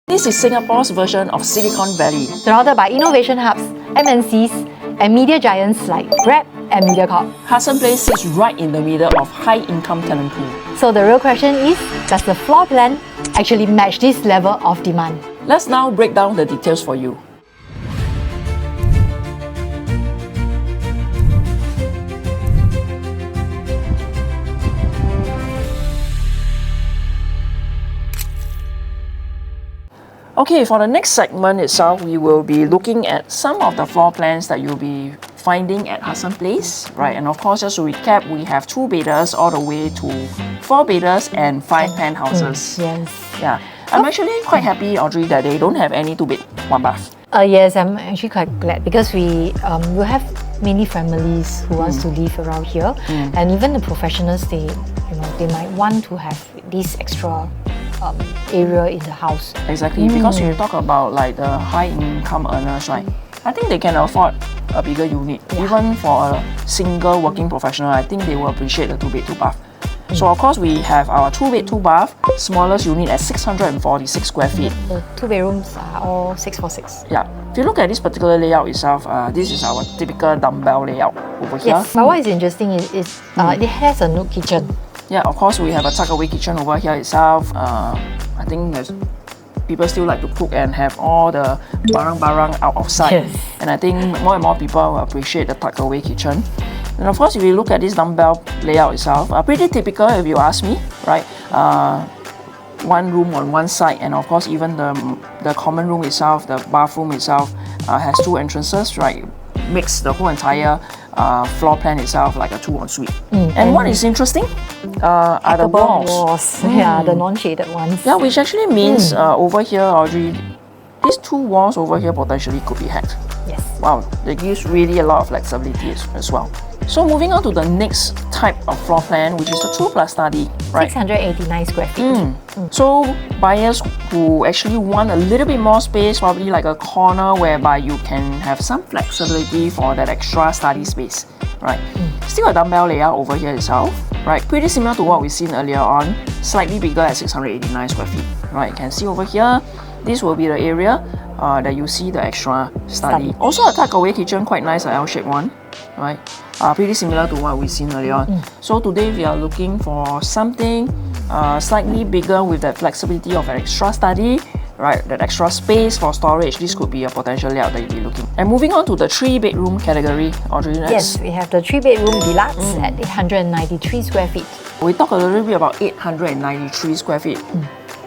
This is Singapore's version of Silicon Valley. Surrounded by innovation hubs, MNCs, and media giants like Grab and MediaCorp. Hudson Place sits right in the middle of high-income tenant pool. So the real question is, does the floor plan actually match this level of demand? Let's now break down the details for you. Okay, for the next segment itself, we will be looking at some of the floor plans that you'll be finding at Hudson Place, right? And of course, just to recap, we have 2-bedders all the way to 4-bedders and 5 penthouses. Yes. Yeah, I'm actually quite happy, Audrey, that they don't have any 2-bed, 1-bath. Yes, I'm actually quite glad because we have many families who wants to live around here, and even the professionals, they might want to have this extra area in the house. Exactly, because you talk about like the high-income earners, right? I think they can afford a bigger unit. Even for a single working professional, I think they will appreciate the 2-bed, 2-bath. So of course, we have our 2-bed, 2-bath, smallest unit at 646 square feet. The 2 bedrooms are all 646. Yeah. If you look at this particular layout itself, this is our typical dumbbell layout over here. Yes, but what is interesting is it has a nook kitchen. Yeah, of course, we have a tuck-away kitchen over here itself. I think people still like to cook and have all the barang-barang out of sight. Yes. And I think more and more people will appreciate the tuck-away kitchen. And of course, if you look at this dumbbell layout itself, pretty typical if you ask me, right? One room on one side, and of course, even the common room itself, the bathroom itself, has 2 entrances, right? Makes the whole entire floor plan itself like a 2-en-suite. And what is interesting are the walls. Yeah, the non-shaded ones. Yeah, which actually means over here, Audrey, these 2 walls over here potentially could be hacked. Yes. Wow, that gives really a lot of flexibility as well. So moving on to the next type of floor plan, which is the 2+ study, right? 689 square feet. So buyers who actually want a little bit more space, probably like a corner whereby you can have some flexibility for that extra study space, right? Still a dumbbell layout over here itself, right? Pretty similar to what we've seen earlier on, slightly bigger at 689 square feet, right? You can see over here, this will be the area that you see the extra study. Also a tuck-away kitchen, quite nice, an L-shaped one, right? Pretty similar to what we've seen earlier on. So today we are looking for something slightly bigger with that flexibility of an extra study, right? That extra space for storage. This could be a potential layout that you'll be looking. And moving on to the 3-bedroom category, Audrey, Yes, we have the 3-bedroom deluxe at 893 square feet. We talked a little bit about 893 square feet.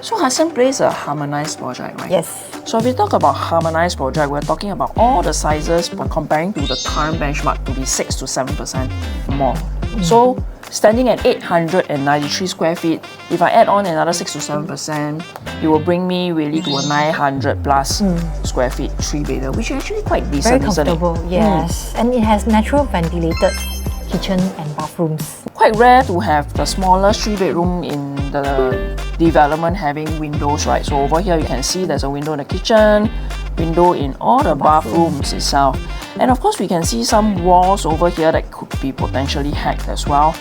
So Hudson Place is a harmonized project, right? Yes. So if we talk about harmonized project, we're talking about all the sizes but comparing to the current benchmark to be 6 to 7% more. So standing at 893 square feet, if I add on another 6 to 7%, it will bring me really to a 900 plus square feet 3-bedder, which is actually quite decent, Very comfortable, isn't it? yes. And it has natural ventilated kitchen and bathrooms. Quite rare to have the smallest 3-bedroom in the development having windows, right? So over here you can see there's a window in the kitchen, window in all the bathrooms itself. And of course we can see some walls over here that could be potentially hacked as well.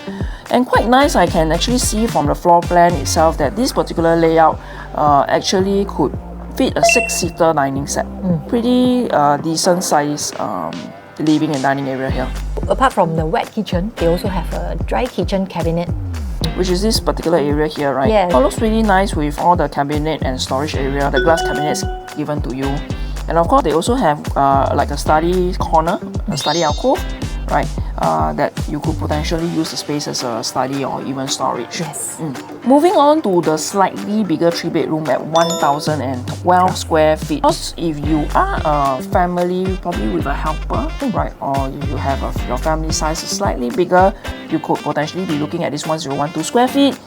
And quite nice, I can actually see from the floor plan itself that this particular layout actually could fit a 6-seater dining set. Pretty decent size living and dining area here. Apart from the wet kitchen, they also have a dry kitchen cabinet, which is this particular area here, right? Yeah. It looks really nice with all the cabinet and storage area, the glass cabinets given to you. And of course, they also have like a study corner, a study alcove, right? That you could potentially use the space as a study or even storage. Yes. Moving on to the slightly bigger 3-bedroom at 1,012 square feet. Because if you are a family, probably with a helper, right? Or if you have your family size is slightly bigger, you could potentially be looking at this 1,012 square feet.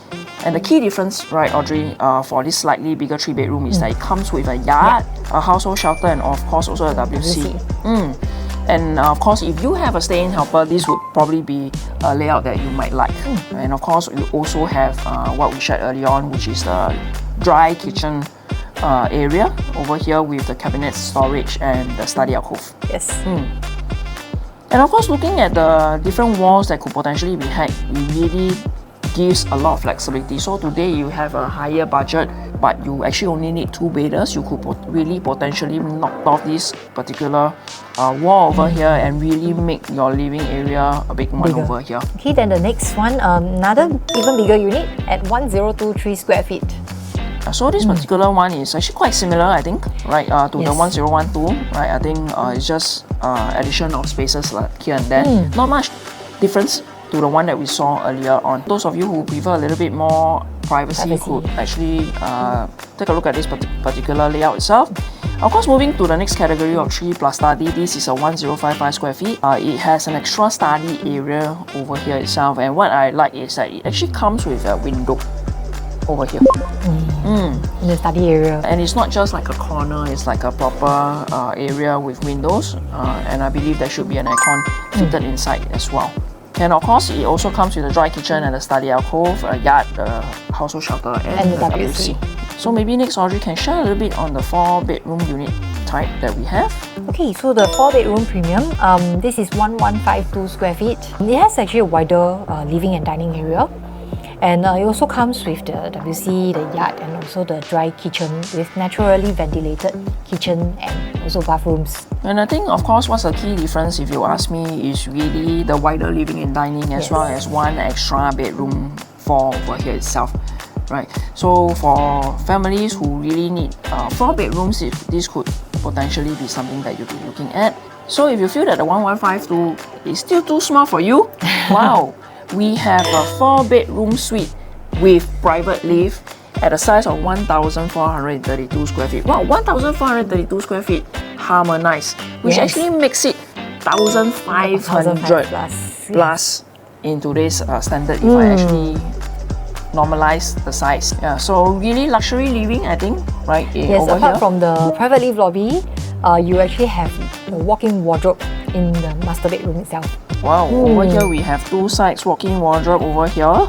And the key difference, right, Audrey, for this slightly bigger 3-bedroom is that it comes with a yard, a household shelter, and of course also a WC. And of course, if you have a stay-in helper, this would probably be a layout that you might like. And of course, you also have what we shared earlier on, which is the dry kitchen area over here with the cabinet storage and the study alcove. Yes. And of course, looking at the different walls that could potentially be hacked, it really gives a lot of flexibility. So today you have a higher budget, but you actually only need 2 bathers, you could really potentially knock off this particular wall over here and really make your living area a big one over here. Okay, then the next one, another even bigger unit at 1023 square feet. So this particular one is actually quite similar, I think, right, to the 1012, right? I think it's just addition of spaces like here and there. Not much difference to the one that we saw earlier on. Those of you who prefer a little bit more privacy could actually take a look at this particular layout itself. Of course, moving to the next category of 3 plus study, this is a 1055 square feet. It has an extra study area over here itself, and what I like is that it actually comes with a window over here. In the study area. And it's not just like a corner, it's like a proper area with windows, and I believe there should be an aircon fitted inside as well. And of course, it also comes with a dry kitchen and a study alcove, a yard, the household shelter, and the WC. So maybe next Audrey can share a little bit on the 4-bedroom unit type that we have. Okay, so the 4-bedroom premium, this is 1152 square feet. It has actually a wider living and dining area. And it also comes with the WC, the yard, and also the dry kitchen with naturally ventilated kitchen and also bathrooms. And I think, of course, what's the key difference, if you ask me, is really the wider living and dining as well as one extra bedroom for over here itself. Right, so for families who really need 4 bedrooms, this could potentially be something that you'll be looking at. So if you feel that the 1152 is still too small for you, wow, we have a 4-bedroom suite with private lift at a size of 1432 square feet. Wow, 1432 square feet harmonized, which actually makes it 1500 plus in today's standard if I actually normalize the size. Yeah, so really luxury living, I think, right? Yes, over apart here. from the private lift lobby, you actually have a walk-in wardrobe in the master bedroom itself. Wow, over here we have 2 sides walk-in wardrobe over here.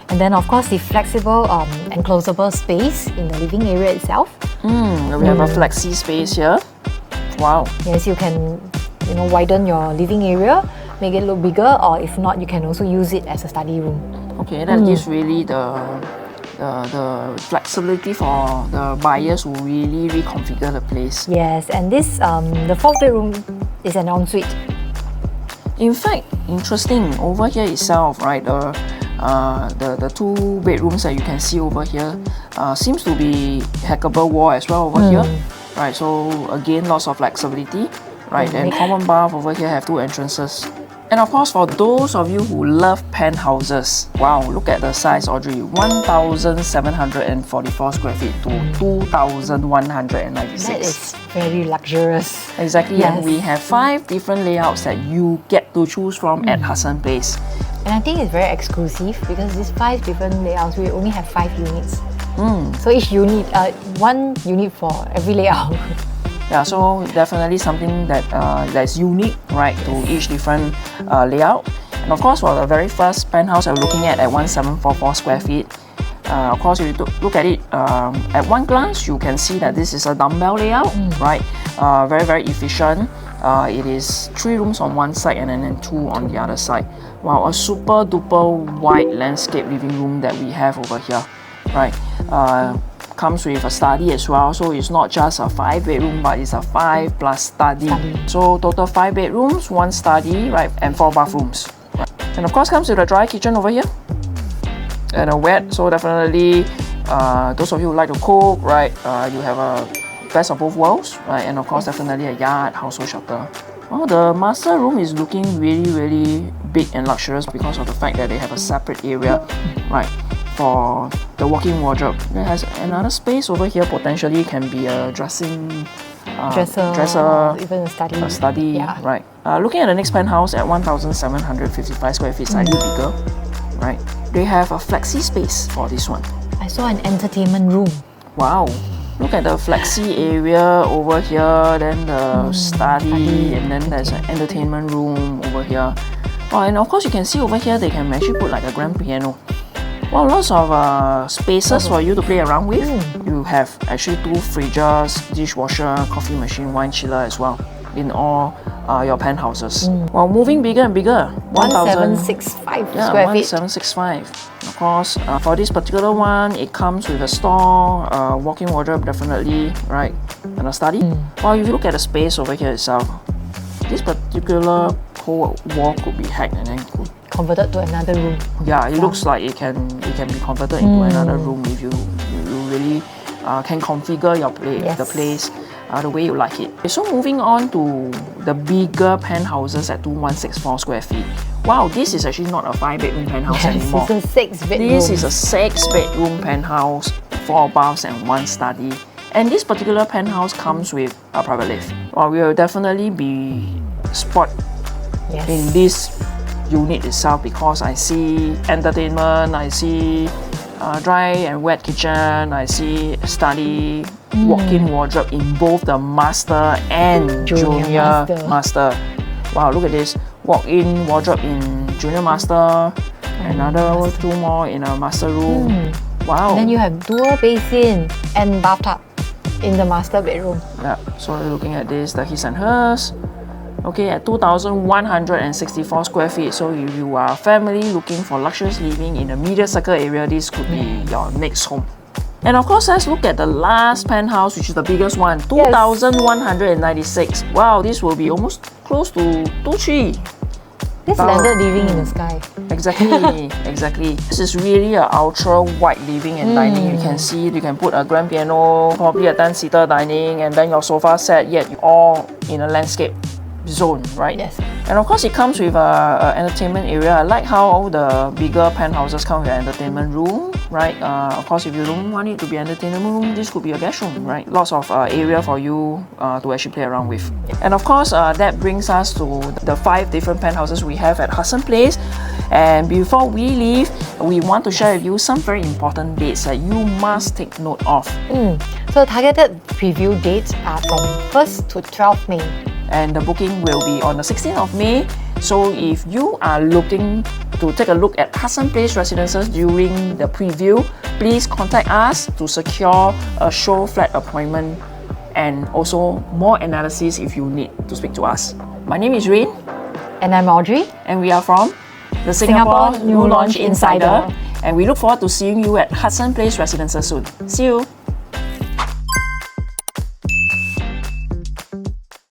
And then of course the flexible and closable space in the living area itself. We have a flexi space here. Wow. Yes, you can widen your living area, make it look bigger, or if not, you can also use it as a study room. Okay, that gives really the flexibility for the buyers who really reconfigure the place. Yes, and this the 4th bedroom is an ensuite. In fact, interesting, over here itself, right, the 2 bedrooms that you can see over here seems to be hackable wall as well over here. Right, so again, lots of flexibility, right, and common bath over here have 2 entrances. And of course, for those of you who love penthouses, wow, look at the size, Audrey, 1,744 square feet to 2,196. That is very luxurious. Exactly, Yes. and we have 5 different layouts that you get to choose from at Hudson Place. And I think it's very exclusive because these 5 different layouts, we only have 5 units. So each unit, 1 unit for every layout. Yeah, so definitely something that's unique, right, to each different layout. And of course, for the very first penthouse that we're looking at 1744 square feet, of course, if you look at it at one glance, you can see that this is a dumbbell layout, right? Very, very efficient. It is 3 rooms on one side and then 2 on the other side. Wow, a super duper wide landscape living room that we have over here, right? Comes with a study as well, so it's not just a 5-bedroom, but it's a 5 plus study. So total 5 bedrooms, 1 study, right, and 4 bathrooms. Right. And of course comes with a dry kitchen over here and a wet. So definitely, those of you who like to cook, right, you have a best of both worlds, right, and of course definitely a yard, household shelter. Well, the master room is looking really, really big and luxurious because of the fact that they have a separate area, right, for the walk-in wardrobe. It has another space over here, potentially can be a dressing dresser, even a study. Yeah. Right. Looking at the next penthouse at 1,755 square feet, slightly bigger, right? They have a flexi space for this one. I saw an entertainment room. Wow. Look at the flexi area over here, then the study, and then there's an entertainment room over here. Oh, and of course you can see over here they can actually put like a grand piano. Well, lots of spaces for you to play around with. You have actually 2 fridges, dishwasher, coffee machine, wine chiller as well, in all your penthouses. Well, moving bigger and bigger. 1765 Yeah, square feet. 1765. Of course, for this particular one, it comes with a store, walk-in wardrobe definitely, right? And a study. Well, if you look at the space over here itself, this particular whole wall could be hacked and then Converted to another room. yeah, it looks like it can be converted into another room if you really can configure your the place the way you like it. So moving on to the bigger penthouses at 2164 square feet. Wow, this is actually not a 5-bedroom penthouse anymore. This is a 6-bedroom. This is a 6-bedroom penthouse, 4 baths and 1 study. And this particular penthouse comes with a private lift. Well, we will definitely be spot in this unit itself because I see entertainment, I see dry and wet kitchen, I see study, walk-in wardrobe in both the master and junior master. Wow, look at this. Walk-in wardrobe in junior master, another 2 more in a master room. Wow. And then you have dual basin and bathtub in the master bedroom. Yeah, so looking at this, the his and hers. Okay, at 2,164 square feet. So if you are a family looking for luxurious living in the media circle area, this could be your next home. And of course, let's look at the last penthouse, which is the biggest one, 2,196. Wow, this will be almost close to 2-3. This landed living in the sky. Exactly, exactly. This is really an ultra wide living and dining. You can see, you can put a grand piano, probably a 10-seater dining, and then your sofa set, yet all in a landscape zone, right? Yes. And of course, it comes with a entertainment area. I like how all the bigger penthouses come with an entertainment room, right? Of course, if you don't want it to be an entertainment room, this could be a guest room, right? Lots of area for you to actually play around with. And of course, that brings us to the 5 different penthouses we have at Hudson Place. And before we leave, we want to share with you some very important dates that you must take note of. So targeted preview dates are from 1st to 12th May. And the booking will be on the 16th of May. So if you are looking to take a look at Hudson Place residences during the preview, please contact us to secure a show flat appointment and also more analysis if you need to speak to us. My name is Rayne. And I'm Audrey. And we are from the Singapore New Launch Insider. And we look forward to seeing you at Hudson Place residences soon. See you!